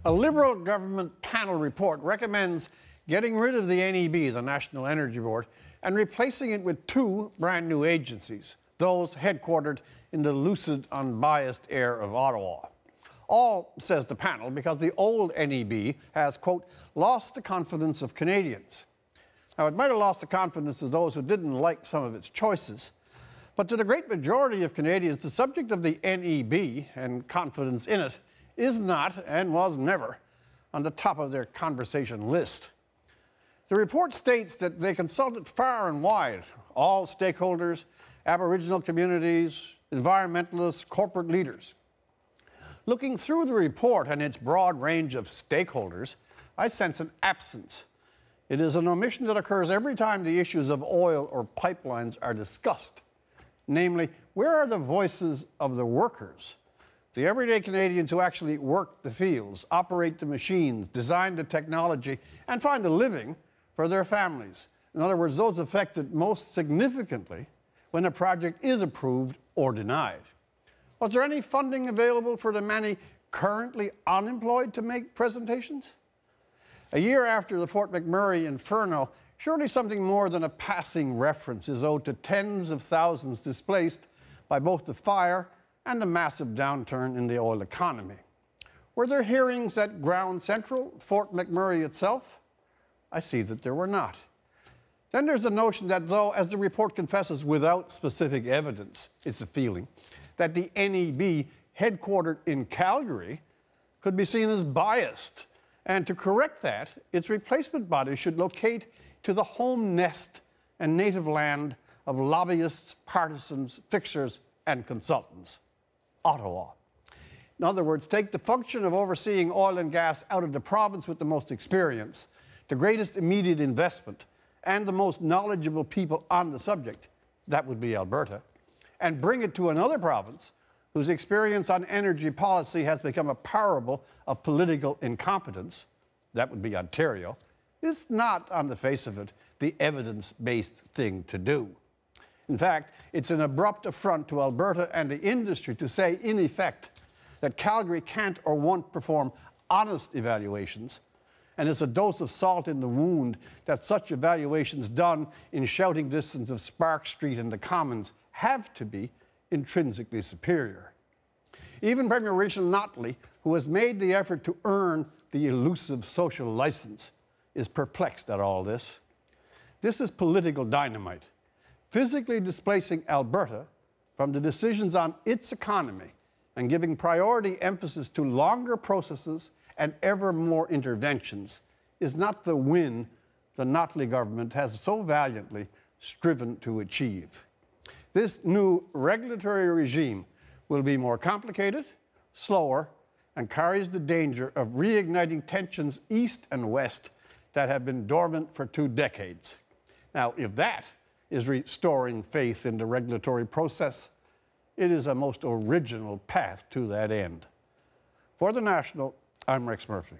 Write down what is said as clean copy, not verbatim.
A Liberal government panel report recommends getting rid of the NEB, the National Energy Board, and replacing it with two brand new agencies, those headquartered in the lucid, unbiased air of Ottawa. All, says the panel, because the old NEB has, quote, lost the confidence of Canadians. Now, it might have lost the confidence of those who didn't like some of its choices, but to the great majority of Canadians, the subject of the NEB and confidence in it is not, and was never, on the top of their conversation list. The report states that they consulted far and wide, all stakeholders, Aboriginal communities, environmentalists, corporate leaders. Looking through the report and its broad range of stakeholders, I sense an absence. It is an omission that occurs every time the issues of oil or pipelines are discussed. Namely, where are the voices of the workers, the everyday Canadians who actually work the fields, operate the machines, design the technology, and find a living for their families? In other words, those affected most significantly when a project is approved or denied. Was there any funding available for the many currently unemployed to make presentations? A year after the Fort McMurray inferno, surely something more than a passing reference is owed to tens of thousands displaced by both the fire and the massive downturn in the oil economy. Were there hearings at Ground Central, Fort McMurray itself? I see that there were not. Then there's the notion that though, as the report confesses without specific evidence, it's a feeling, that the NEB, headquartered in Calgary, could be seen as biased. And to correct that, its replacement body should locate to the home nest and native land of lobbyists, partisans, fixers, and consultants, Ottawa. In other words, take the function of overseeing oil and gas out of the province with the most experience, the greatest immediate investment, and the most knowledgeable people on the subject, that would be Alberta, and bring it to another province whose experience on energy policy has become a parable of political incompetence, that would be Ontario, is not, on the face of it, the evidence-based thing to do. In fact, it's an abrupt affront to Alberta and the industry to say, in effect, that Calgary can't or won't perform honest evaluations, and it's a dose of salt in the wound that such evaluations done in shouting distance of Spark Street and the Commons have to be intrinsically superior. Even Premier Rachel Notley, who has made the effort to earn the elusive social license, is perplexed at all this. This is political dynamite, physically displacing Alberta from the decisions on its economy and giving priority emphasis to longer processes and ever more interventions is not the win the Notley government has so valiantly striven to achieve. This new regulatory regime will be more complicated, slower, and carries the danger of reigniting tensions east and west that have been dormant for 2 decades. Now, if that is restoring faith in the regulatory process, it is a most original path to that end. For The National, I'm Rex Murphy.